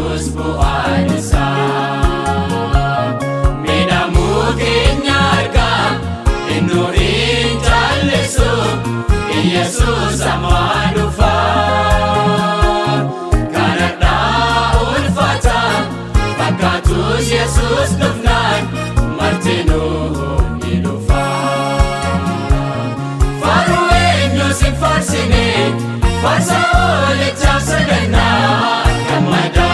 Ammatus bu'aan isaa. Miidhamuu keenya argaa inni hin jallisu Yesuus amma dhufaa. Kanadhaa ulfaata fakkaatus Yesuus dhufnaan martinuu ni dhufaa. Faaruu eenyus hin faarsine faarsa oolichaa sagannaa gammadaa.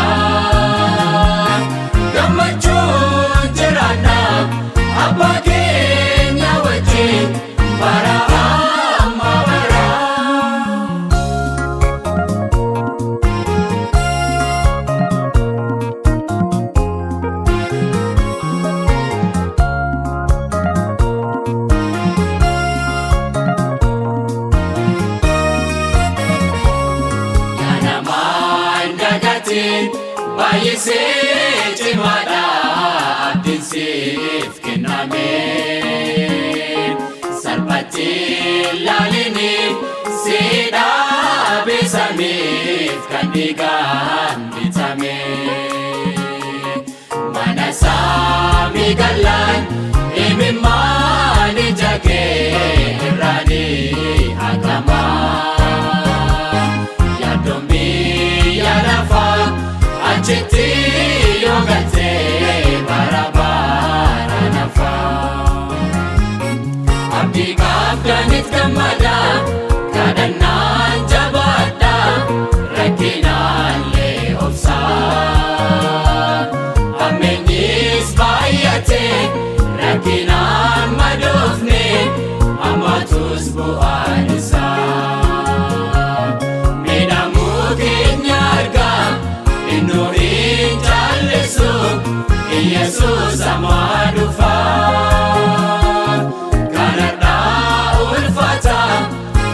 Gammachuun jiraannaa abbaa keenya wajjin bara amma baraa. Baay'isee cimaadha abdiin siif kenname. Salphatti ilaalini siidhaa beeksamiif kan dhiigaan bitame. Mana saamii gallaan imimmaan ija kee irraanii haqamaa. Yaaddoon biyya lafaa achitti yoo galtee bara bara nafaa. Abdii qabdaniif gammada kadhannaan jabaadha rakkinaallee obsaa. Ammeenyis baay'ate rakkinaan madoofne ammatus bu'aan isaa. Miidhamuu keenya argaa inni hin jallisu Yesuus amma dhufaa. Kanadhaa ulfaata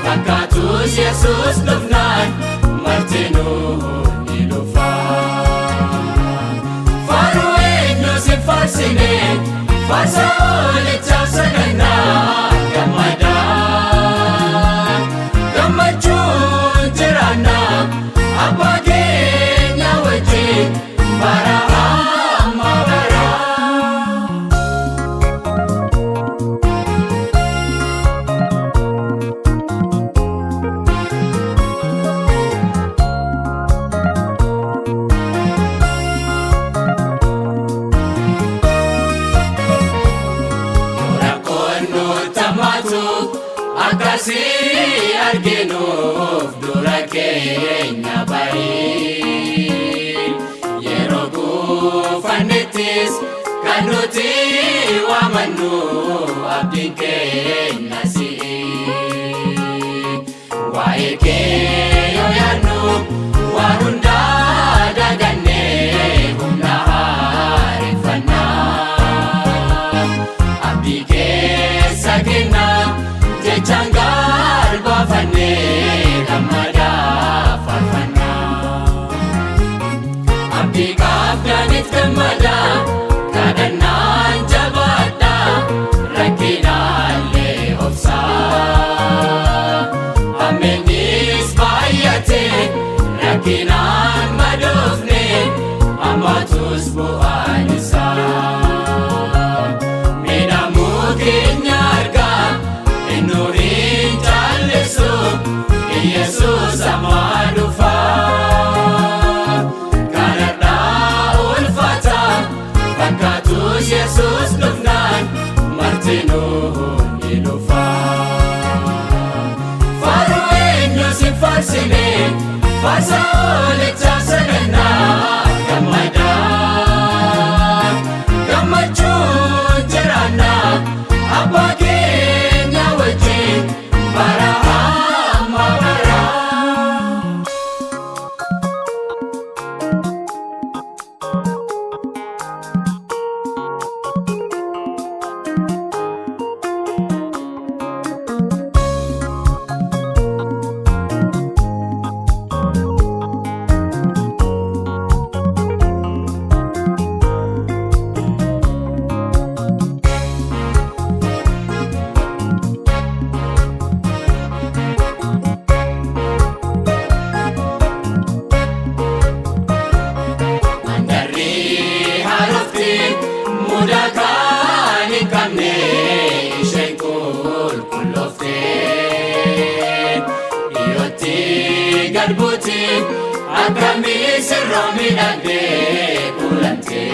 fakkaatus Yesuus dhufnaan martinuu ni dhufaa. Faaruu eenyus hin faarsine faarsa oolichaa sagannaa gammadaa. Gammachuun jiraannaa abbaa keenya wajjin bara amma baraa. Rakkoon nutti hammaatu akkasii arginuuf dura keenya barii. Yeroo guufannettis kan nuti waamannu abdiin keenya si'i. Waa'ee kee yoo yaadnu waan hundaa dagannee humna haareffannaa. Abdii keessa kennaa jechaan galbaafannee gammadaa faarfannaa. Abdii qabdaniif gammada kadhannaan jabaadha rakkinaallee obsaa. Ammeenyis baay'ate rakkinaan madoofne ammatus bu'aan isaa. Miidhamuu keenya argaa inni hin jallisu Yesuus amma dhufaa. Kanadhaa ulfaata fakkaatus Yesuus dhufnaan martinuu ni dhufaa. Faaruu eenyus hin faarsine faarsa oolichaa sagannaa gammadaa. Gammachuun jiraannaa abbaa keenya wajjin bara amma baraa. kan hin qabne isheen qulqulloofte dhiyootti gad buuti akkamii sirraa miidhagdee kuulamte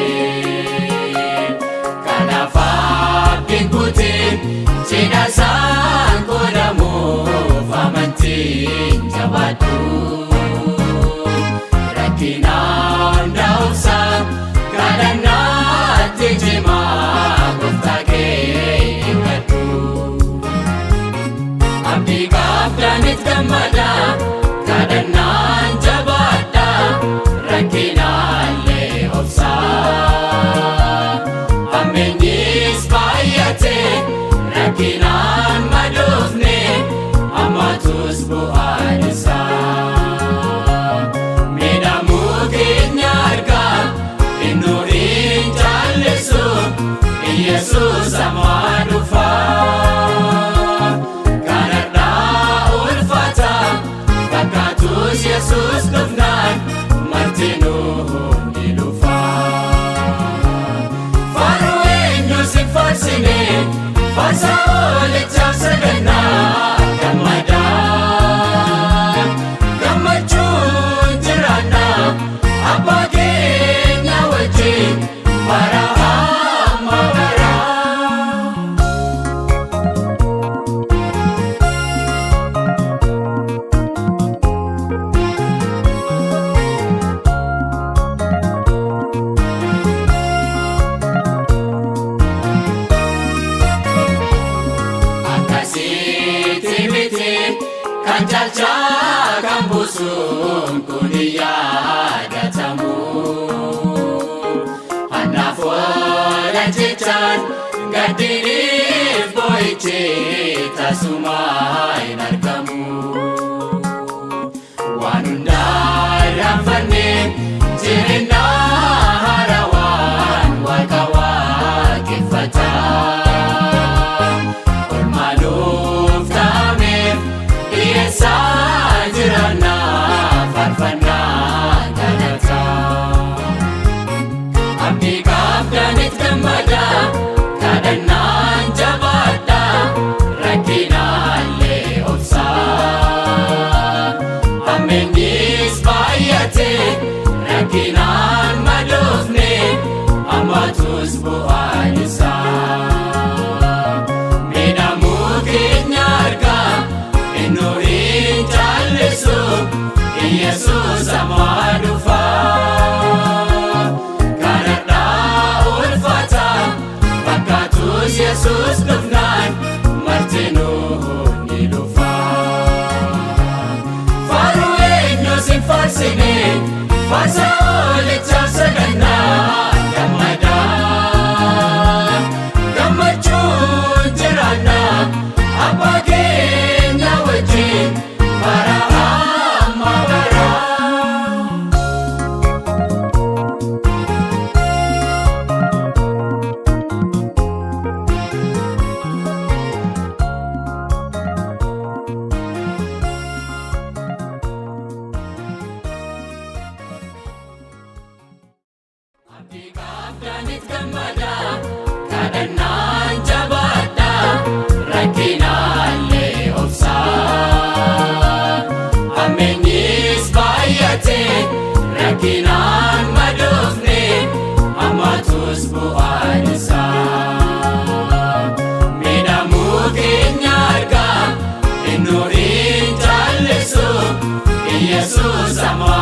kanaaf abdiin kuutiin cidha isaan godhamuuf amantiin jabaadhu rakkinaan daawubsaan kadhannaatti cimaa gooftaa kee eeggadhu abdii qabdaniif gammada kadhannaan jabaadha rakkinaallee obsaa ammeenyis baay'ate rakkinaan madoofne ammaatus bu'aan isaa miidhamuu keenya argaa inni hin jaallisu Yesuus ammaa dhufaa kanarraa ulfaata fakkaatus Yesuus dhufnaan martinuu ni dhufaa faaruu eenyus hin faarsine faarsa oolichaaf sagannaa gammadaan gammachuun jiraanna abbaa keenya wajjin bara hamma baraa. Akkasitti miti kan caalchaa kan buusuun kun hin yaadatamu hannaaf oolan jechaan gaddiniif boo'ichi tasumaa hin argamu waan hundaa irraanfannee jireenya haarawaan waaqa waaqeffataa olmaanuuf ta'ameef dhiyeessaa jiraannaa faarfannaa galataa abdii qabdaniif gammada kadhannaan jabaadha rakkinaallee obsaa ammeenyis baay'ate rakkinaan madoofne ammaatus bu'aan isaa miidhamuu keenya argaa inni hin jaallisu Yesuus ammaa dhufaa kanarraa ulfaata fakkaatus Yesuus dhufnaan martinuu ni dhufaa faaruu eenyus hin faarsine faarsa oolichaaf sagannaa gammadaan gammachuun jiraanna abbaa keenya wajjin bara hamma baraa. Abdii qabdaniif gammada kadhannaan jabaadha rakkinaallee obsaa ammeenyis baay'ate rakkinaan madoofne ammaatus bu'aan isaa miidhamuu keenya argaa inni hin jaallisu Yesuus ammaa